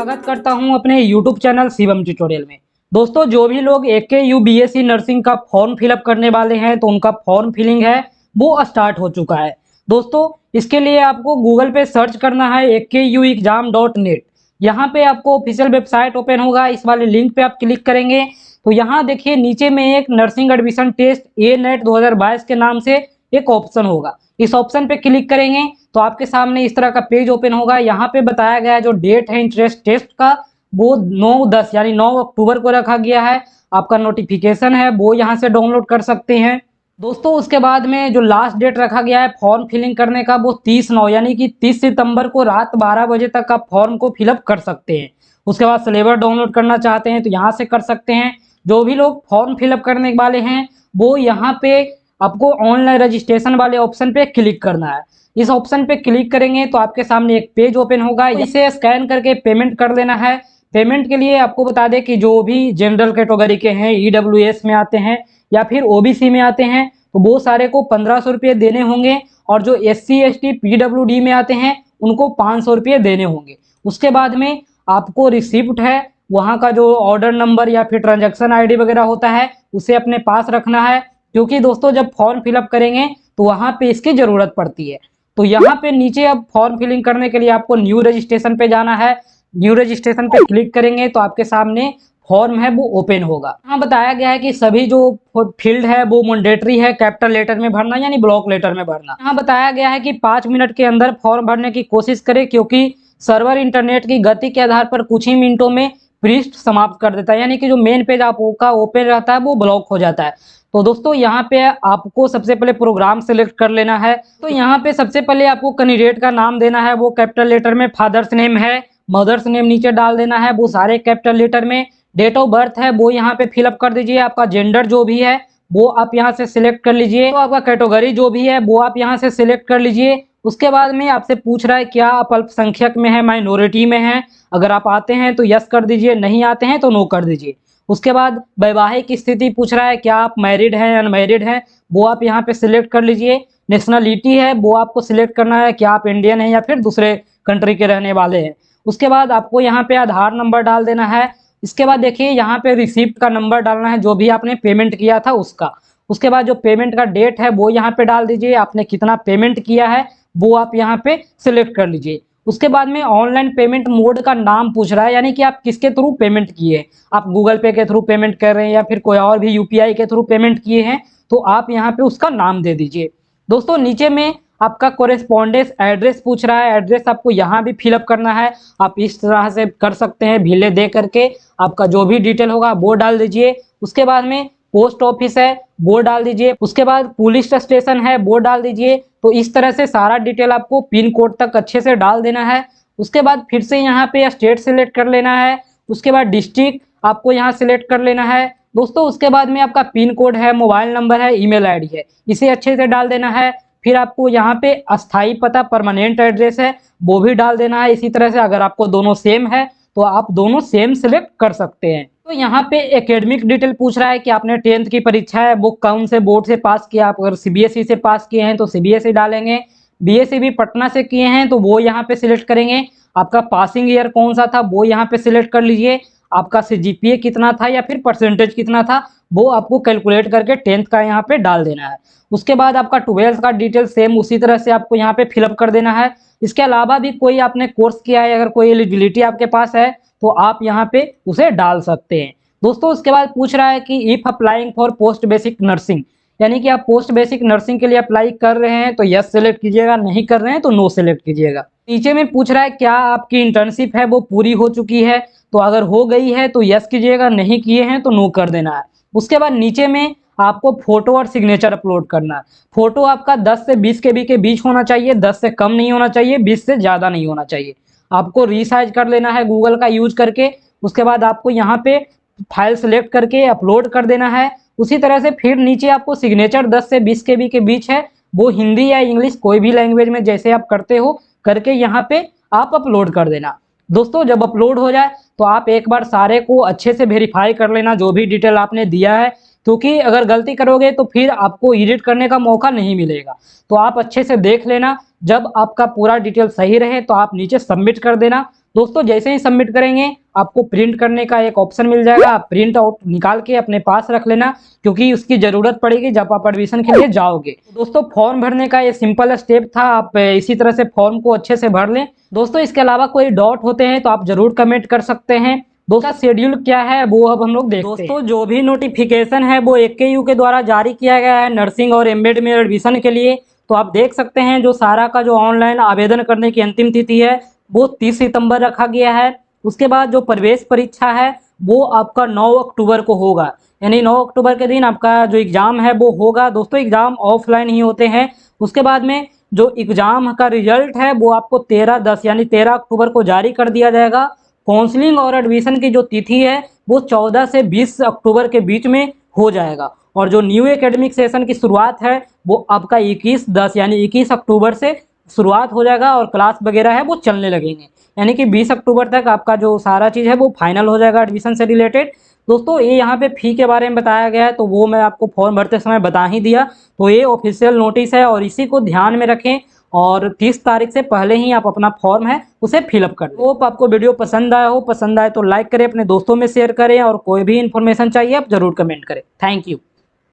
स्वागत करता हूं अपने YouTube चैनल शिवम ट्यूटोरियल में। दोस्तों, जो भी लोग AKU BSc नर्सिंग का फॉर्म फिलअप करने वाले हैं तो उनका फॉर्म फिलिंग है वो स्टार्ट हो चुका है। दोस्तों, इसके लिए आपको गूगल पे सर्च करना है akuexam.net। यहाँ पे आपको ऑफिशियल वेबसाइट ओपन होगा। इस वाले लिंक पे आप क्लिक करेंगे तो यहाँ देखिए नीचे में एक नर्सिंग एडमिशन टेस्ट ANET 2022 के नाम से एक ऑप्शन होगा। इस ऑप्शन पे क्लिक करेंगे तो आपके सामने इस तरह का पेज ओपन होगा। यहाँ पे बताया गया है जो डेट है इंट्रेंस टेस्ट का वो 9/10 यानी 9 अक्टूबर को रखा गया है। आपका नोटिफिकेशन है वो यहाँ से डाउनलोड कर सकते हैं। दोस्तों, उसके बाद में जो लास्ट डेट रखा गया है फॉर्म फिलिंग करने का वो 30/9 यानी कि 30 सितंबर को रात 12 बजे तक आप फॉर्म को फिलअप कर सकते हैं। उसके बाद सिलेबस डाउनलोड करना चाहते हैं तो यहाँ से कर सकते हैं। जो भी लोग फॉर्म फिलअप करने वाले हैं वो यहाँ पे आपको ऑनलाइन रजिस्ट्रेशन वाले ऑप्शन पे क्लिक करना है। इस ऑप्शन पे क्लिक करेंगे तो आपके सामने एक पेज ओपन होगा। इसे स्कैन करके पेमेंट कर देना है। पेमेंट के लिए आपको बता दें कि जो भी जनरल कैटेगरी के हैं, EWS में आते हैं या फिर OBC में आते हैं तो वो सारे को 1500 रुपये देने होंगे, और जो SC ST PWD में आते हैं उनको 500 रुपये देने होंगे। उसके बाद में आपको रिसिप्ट है, वहाँ का जो ऑर्डर नंबर या फिर ट्रांजैक्शन ID वगैरह होता है उसे अपने पास रखना है, क्योंकि दोस्तों जब फॉर्म फिलअप करेंगे तो वहाँ पे इसकी ज़रूरत पड़ती है। तो यहाँ पे नीचे अब फॉर्म फिलिंग करने के लिए आपको न्यू रजिस्ट्रेशन पे जाना है। न्यू रजिस्ट्रेशन पे क्लिक करेंगे तो आपके सामने फॉर्म है वो ओपन होगा। यहाँ बताया गया है कि सभी जो फील्ड है वो मैंडेटरी है कैपिटल लेटर में भरना यानी ब्लॉक लेटर में भरना। यहाँ बताया गया है कि 5 मिनट के अंदर फॉर्म भरने की कोशिश करें, क्योंकि सर्वर इंटरनेट की गति के आधार पर कुछ ही मिनटों में पृष्ठ समाप्त कर देता है, यानी कि जो मेन पेज आपका ओपन रहता है वो ब्लॉक हो जाता है। तो दोस्तों यहाँ पे आपको सबसे पहले प्रोग्राम सेलेक्ट कर लेना है। तो यहाँ पे सबसे पहले आपको कैंडिडेट का नाम देना है, वो कैपिटल लेटर में। फादर्स नेम है, मदर्स नेम नीचे डाल देना है, वो सारे कैपिटल लेटर में। डेट ऑफ बर्थ है वो यहाँ पे फिलअप कर दीजिए। आपका जेंडर जो भी है वो आप यहाँ से सिलेक्ट कर लीजिए। तो आपका कैटेगरी जो भी है वो आप यहाँ से सिलेक्ट कर लीजिए। उसके बाद में आपसे पूछ रहा है क्या आप अल्पसंख्यक में है, माइनॉरिटी में है। अगर आप आते हैं तो यस कर दीजिए, नहीं आते हैं तो नो कर दीजिए। उसके बाद वैवाहिक स्थिति पूछ रहा है क्या आप मैरिड हैं अनमैरिड हैं, वो आप यहाँ पे सिलेक्ट कर लीजिए। नेशनलिटी है वो आपको सिलेक्ट करना है, क्या आप इंडियन हैं या फिर दूसरे कंट्री के रहने वाले हैं। उसके बाद आपको यहाँ पे आधार नंबर डाल देना है। इसके बाद देखिए यहाँ पे रिसिप्ट का नंबर डालना है जो भी आपने पेमेंट किया था उसका। उसके बाद जो पेमेंट का डेट है वो यहाँ पे डाल दीजिए। आपने कितना पेमेंट किया है वो आप यहाँ पे सिलेक्ट कर लीजिए। उसके बाद में ऑनलाइन पेमेंट मोड का नाम पूछ रहा है, यानी कि आप किसके थ्रू पेमेंट किए। आप गूगल पे के थ्रू पेमेंट कर रहे हैं या फिर कोई और भी UPI के थ्रू पेमेंट किए हैं तो आप यहाँ पे उसका नाम दे दीजिए। दोस्तों, नीचे में आपका कोरेस्पॉन्डेंस एड्रेस पूछ रहा है। एड्रेस आपको यहाँ भी फिलअप करना है। आप इस तरह से कर सकते हैं, भीले दे करके आपका जो भी डिटेल होगा वो डाल दीजिए। उसके बाद में पोस्ट ऑफिस है वो डाल दीजिए। उसके बाद पुलिस स्टेशन है वो डाल दीजिए। तो इस तरह से सारा डिटेल आपको पिन कोड तक अच्छे से डाल देना है। उसके बाद फिर से यहाँ पे स्टेट सेलेक्ट कर लेना है। उसके बाद डिस्ट्रिक्ट आपको यहाँ सेलेक्ट कर लेना है। दोस्तों, उसके बाद में आपका पिन कोड है, मोबाइल नंबर है, ईमेल ID है, इसे अच्छे से डाल देना है। फिर आपको यहाँ पे अस्थाई पता परमानेंट एड्रेस है वो भी डाल देना है। इसी तरह से अगर आपको दोनों सेम है तो आप दोनों सेम सेलेक्ट कर सकते हैं। तो यहाँ पे एकेडमिक डिटेल पूछ रहा है कि आपने 10th की परीक्षा है वो कौन से बोर्ड से पास किया। आप अगर CBSE से पास किए हैं तो CBSE डालेंगे। BSc भी पटना से किए हैं तो वो यहाँ पे सिलेक्ट करेंगे। आपका पासिंग ईयर कौन सा था वो यहाँ पे सिलेक्ट कर लीजिए। आपका CGPA कितना था या फिर परसेंटेज कितना था वो आपको कैलकुलेट करके 10th का यहाँ पे डाल देना है। उसके बाद आपका 12th का डिटेल सेम उसी तरह से आपको यहाँ पे फिलअप कर देना है। इसके अलावा भी कोई आपने कोर्स किया है, अगर कोई एलिजिबिलिटी आपके पास है तो आप यहाँ पे उसे डाल सकते हैं। दोस्तों, उसके बाद पूछ रहा है कि if applying for post basic nursing, यानी कि आप पोस्ट बेसिक नर्सिंग के लिए अप्लाई कर रहे हैं तो यस सेलेक्ट कीजिएगा, नहीं कर रहे हैं तो नो सेलेक्ट कीजिएगा। नीचे में पूछ रहा है क्या आपकी इंटर्नशिप है वो पूरी हो चुकी है, तो अगर हो गई है तो यस कीजिएगा, नहीं किए हैं तो नो कर देना है। उसके बाद नीचे में आपको फोटो और सिग्नेचर अपलोड करना है। फोटो आपका 10 से 20 KB के बीच होना चाहिए, 10 से कम नहीं होना चाहिए, 20 से ज़्यादा नहीं होना चाहिए। आपको रीसाइज कर लेना है गूगल का यूज करके। उसके बाद आपको यहाँ पे फाइल सेलेक्ट करके अपलोड कर देना है। उसी तरह से फिर नीचे आपको सिग्नेचर 10 से 20 KB के बीच है, वो हिंदी या इंग्लिश कोई भी लैंग्वेज में जैसे आप करते हो करके यहाँ पे आप अपलोड कर देना। दोस्तों, जब अपलोड हो जाए तो आप एक बार सारे को अच्छे से वेरीफाई कर लेना जो भी डिटेल आपने दिया है, क्योंकि अगर गलती करोगे तो फिर आपको एडिट करने का मौका नहीं मिलेगा। तो आप अच्छे से देख लेना। जब आपका पूरा डिटेल सही रहे तो आप नीचे सबमिट कर देना। दोस्तों जैसे ही सबमिट करेंगे आपको प्रिंट करने का एक ऑप्शन मिल जाएगा, आप प्रिंट आउट निकाल के अपने पास रख लेना, क्योंकि उसकी जरूरत पड़ेगी जब आप एडमिशन के लिए जाओगे। दोस्तों फॉर्म भरने का ये सिंपल स्टेप था, आप इसी तरह से फॉर्म को अच्छे से भर लें। दोस्तों इसके अलावा कोई डाउट होते हैं तो आप जरूर कमेंट कर सकते हैं। दोस्तों शेड्यूल क्या है वो अब हम लोग देखते हैं। दोस्तों जो भी नोटिफिकेशन है वो AKU के द्वारा जारी किया गया है नर्सिंग और एमबीए में एडमिशन के लिए। तो आप देख सकते हैं जो सारा का जो ऑनलाइन आवेदन करने की अंतिम तिथि है वो 30 सितंबर रखा गया है। उसके बाद जो प्रवेश परीक्षा है वो आपका 9 अक्टूबर को होगा, यानी 9 अक्टूबर के दिन आपका जो एग्ज़ाम है वो होगा। दोस्तों एग्ज़ाम ऑफलाइन ही होते हैं। उसके बाद में जो एग्ज़ाम का रिजल्ट है वो आपको 13/10 यानी 13 अक्टूबर को जारी कर दिया जाएगा। काउंसलिंग और एडमिशन की जो तिथि है वो 14 से 20 अक्टूबर के बीच में हो जाएगा। और जो न्यू एकेडमिक सेशन की शुरुआत है वो आपका 21/10 यानी 21 अक्टूबर से शुरुआत हो जाएगा और क्लास वगैरह है वो चलने लगेंगे, यानी कि 20 अक्टूबर तक आपका जो सारा चीज़ है वो फाइनल हो जाएगा एडमिशन से रिलेटेड। दोस्तों ये यहाँ पे फ़ी के बारे में बताया गया है तो वो मैं आपको फॉर्म भरते समय बता ही दिया। तो ये ऑफिशियल नोटिस है और इसी को ध्यान में रखें और 30 तारीख से पहले ही आप अपना फॉर्म है उसे फिलअप कर दें। होप आपको वीडियो पसंद आया हो, पसंद आए तो लाइक करें, अपने दोस्तों में शेयर करें और कोई भी इन्फॉर्मेशन चाहिए आप जरूर कमेंट करें। Thank you.